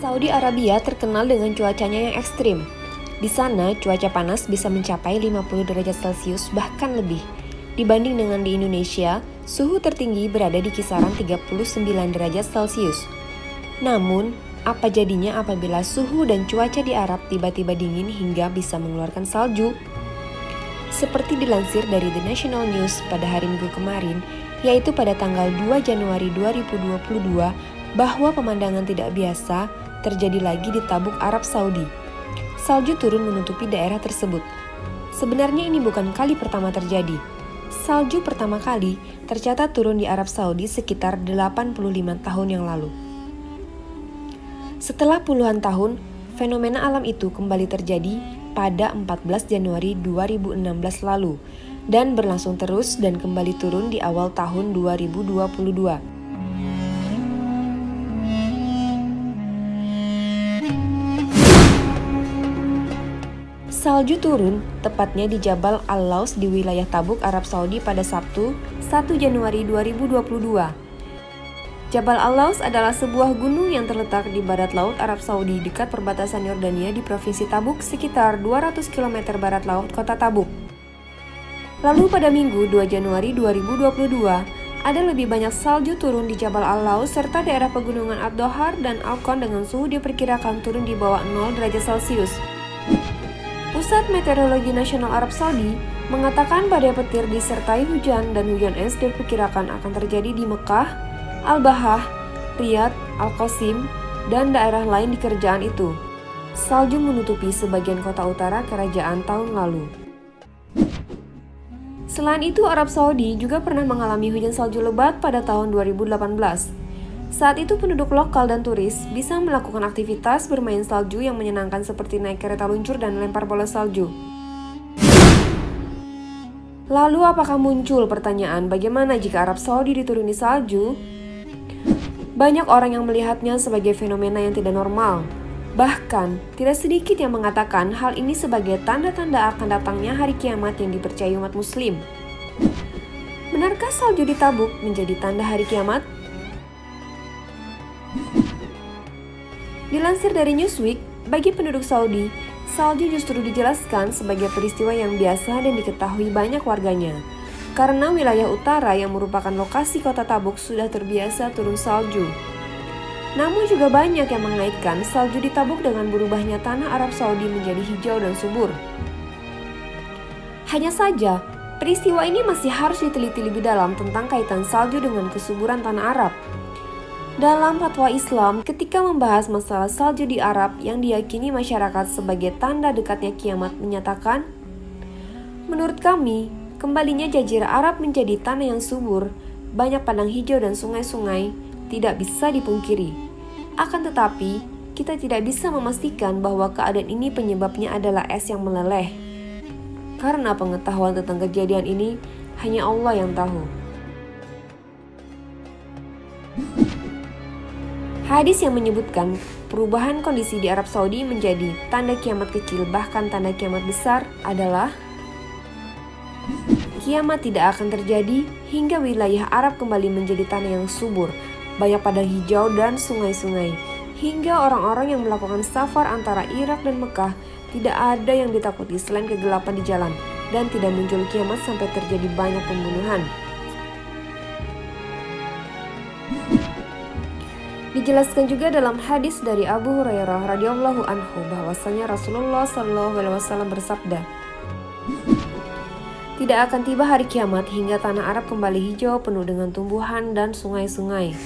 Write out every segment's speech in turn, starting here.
Saudi Arabia terkenal dengan cuacanya yang ekstrim. Di sana, cuaca panas bisa mencapai 50 derajat Celcius bahkan lebih. Dibanding dengan di Indonesia, suhu tertinggi berada di kisaran 39 derajat Celcius. Namun, apa jadinya apabila suhu dan cuaca di Arab tiba-tiba dingin hingga bisa mengeluarkan salju? Seperti dilansir dari The National News pada hari Minggu kemarin, yaitu pada tanggal 2 Januari 2022, bahwa pemandangan tidak biasa terjadi lagi di Tabuk, Arab Saudi. Salju turun menutupi daerah tersebut. Sebenarnya ini bukan kali pertama terjadi. Salju pertama kali tercatat turun di Arab Saudi sekitar 85 tahun yang lalu. Setelah puluhan tahun, fenomena alam itu kembali terjadi pada 14 Januari 2016 lalu dan berlangsung terus dan kembali turun di awal tahun 2022. Salju turun tepatnya di Jabal Al-Laus di wilayah Tabuk, Arab Saudi pada Sabtu, 1 Januari 2022. Jabal Al-Laus adalah sebuah gunung yang terletak di barat laut Arab Saudi dekat perbatasan Yordania di Provinsi Tabuk sekitar 200 km barat laut kota Tabuk. Lalu pada Minggu 2 Januari 2022, ada lebih banyak salju turun di Jabal Al-Laus serta daerah pegunungan Ad-Dohar dan Al-Qon dengan suhu diperkirakan turun di bawah 0 derajat Celcius. Pusat Meteorologi Nasional Arab Saudi mengatakan badai petir disertai hujan dan hujan es diperkirakan akan terjadi di Mekah, Al-Bahah, Riyadh, Al-Qasim, dan daerah lain di kerajaan itu. Salju menutupi sebagian kota utara kerajaan tahun lalu. Selain itu, Arab Saudi juga pernah mengalami hujan salju lebat pada tahun 2018. Saat itu penduduk lokal dan turis bisa melakukan aktivitas bermain salju yang menyenangkan seperti naik kereta luncur dan lempar bola salju. Lalu apakah muncul pertanyaan bagaimana jika Arab Saudi dituruni salju? Banyak orang yang melihatnya sebagai fenomena yang tidak normal. Bahkan, tidak sedikit yang mengatakan hal ini sebagai tanda-tanda akan datangnya hari kiamat yang dipercayai umat muslim. Benarkah salju di Tabuk menjadi tanda hari kiamat? Dilansir dari Newsweek, bagi penduduk Saudi, salju justru dijelaskan sebagai peristiwa yang biasa dan diketahui banyak warganya. Karena wilayah utara yang merupakan lokasi kota Tabuk sudah terbiasa turun salju. Namun juga banyak yang mengaitkan salju di Tabuk dengan berubahnya tanah Arab Saudi menjadi hijau dan subur. Hanya saja, peristiwa ini masih harus diteliti lebih dalam tentang kaitan salju dengan kesuburan tanah Arab. Dalam fatwa Islam, ketika membahas masalah salju di Arab yang diyakini masyarakat sebagai tanda dekatnya kiamat menyatakan, menurut kami, kembalinya jazirah Arab menjadi tanah yang subur, banyak padang hijau dan sungai-sungai, tidak bisa dipungkiri. Akan tetapi, kita tidak bisa memastikan bahwa keadaan ini penyebabnya adalah es yang meleleh. Karena pengetahuan tentang kejadian ini, hanya Allah yang tahu. Hadis yang menyebutkan perubahan kondisi di Arab Saudi menjadi tanda kiamat kecil bahkan tanda kiamat besar adalah kiamat tidak akan terjadi hingga wilayah Arab kembali menjadi tanah yang subur, banyak padang hijau dan sungai-sungai, hingga orang-orang yang melakukan safar antara Irak dan Mekah tidak ada yang ditakuti selain kegelapan di jalan, dan tidak muncul kiamat sampai terjadi banyak pembunuhan. Dijelaskan juga dalam hadis dari Abu Hurairah radhiyallahu anhu bahwasanya Rasulullah SAW bersabda, tidak akan tiba hari kiamat hingga tanah Arab kembali hijau penuh dengan tumbuhan dan sungai-sungai.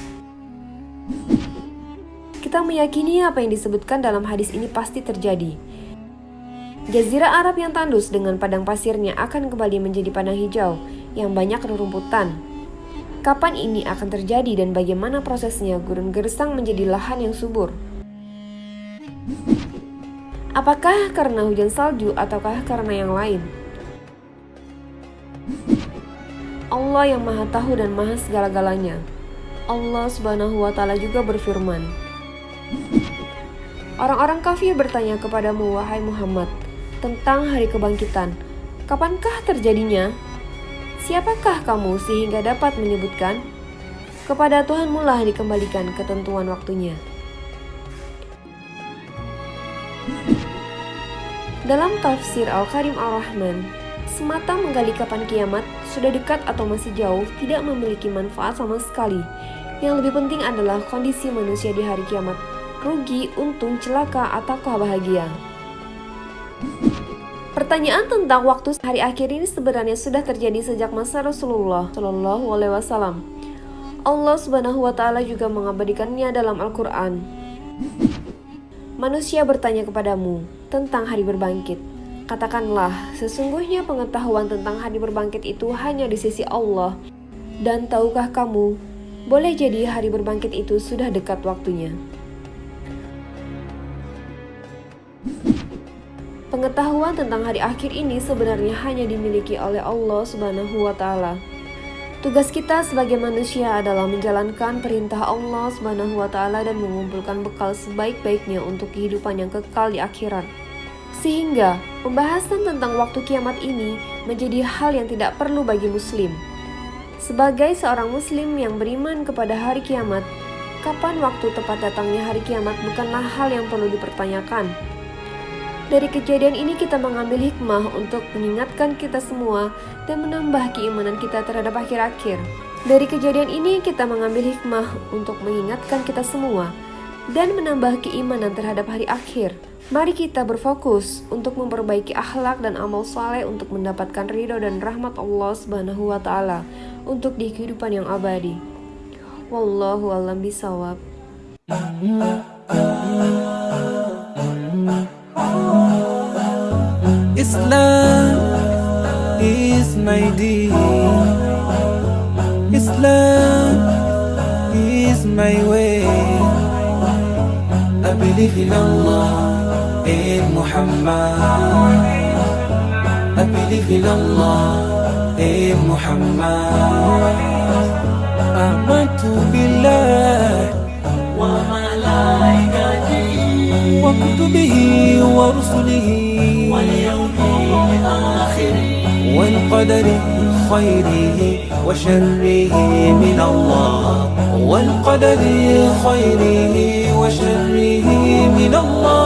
Kita meyakini apa yang disebutkan dalam hadis ini pasti terjadi. Jazirah Arab yang tandus dengan padang pasirnya akan kembali menjadi padang hijau yang banyak rerumputan. Kapan ini akan terjadi dan bagaimana prosesnya gurun gersang menjadi lahan yang subur? Apakah karena hujan salju ataukah karena yang lain? Allah yang maha tahu dan maha segala-galanya. Allah Subhanahu wa Ta'ala juga berfirman, orang-orang kafir bertanya kepadamu, wahai Muhammad, tentang hari kebangkitan. Kapankah terjadinya? Siapakah kamu sehingga dapat menyebutkan? Kepada Tuhanmu lah dikembalikan ketentuan waktunya. Dalam tafsir Al-Karim Ar-Rahman, semata menggali kapan kiamat, sudah dekat atau masih jauh, tidak memiliki manfaat sama sekali. Yang lebih penting adalah kondisi manusia di hari kiamat, rugi, untung, celaka, ataukah bahagia. Pertanyaan tentang waktu hari akhir ini sebenarnya sudah terjadi sejak masa Rasulullah Shallallahu Alaihi Wasallam. Allah Subhanahu Wa Taala juga mengabadikannya dalam Al-Quran. Manusia bertanya kepadamu tentang hari berbangkit. Katakanlah, sesungguhnya pengetahuan tentang hari berbangkit itu hanya di sisi Allah. Dan tahukah kamu, boleh jadi hari berbangkit itu sudah dekat waktunya. Pengetahuan tentang hari akhir ini sebenarnya hanya dimiliki oleh Allah Subhanahu wa Ta'ala. Tugas kita sebagai manusia adalah menjalankan perintah Allah Subhanahu wa Ta'ala dan mengumpulkan bekal sebaik-baiknya untuk kehidupan yang kekal di akhirat. Sehingga pembahasan tentang waktu kiamat ini menjadi hal yang tidak perlu bagi muslim. Sebagai seorang muslim yang beriman kepada hari kiamat, kapan waktu tepat datangnya hari kiamat bukanlah hal yang perlu dipertanyakan. Dari kejadian ini kita mengambil hikmah untuk mengingatkan kita semua dan menambah keimanan kita terhadap akhir-akhir. Dari kejadian ini kita mengambil hikmah untuk mengingatkan kita semua dan menambah keimanan terhadap hari akhir. Mari kita berfokus untuk memperbaiki akhlak dan amal saleh untuk mendapatkan ridho dan rahmat Allah Subhanahu wa Ta'ala untuk di kehidupan yang abadi. Wallahu a'lam bishawab. Islam is my deen. Islam is my way. I believe in Allah, in Muhammad. I believe in Allah, in Muhammad. Amantu billah wa malaikatihi wa kutubihi wa rusulihi wal yawmil akhir wal qadari khairihi wa sharrihi min Allah wal qadari khairihi wa sharrihi min Allah.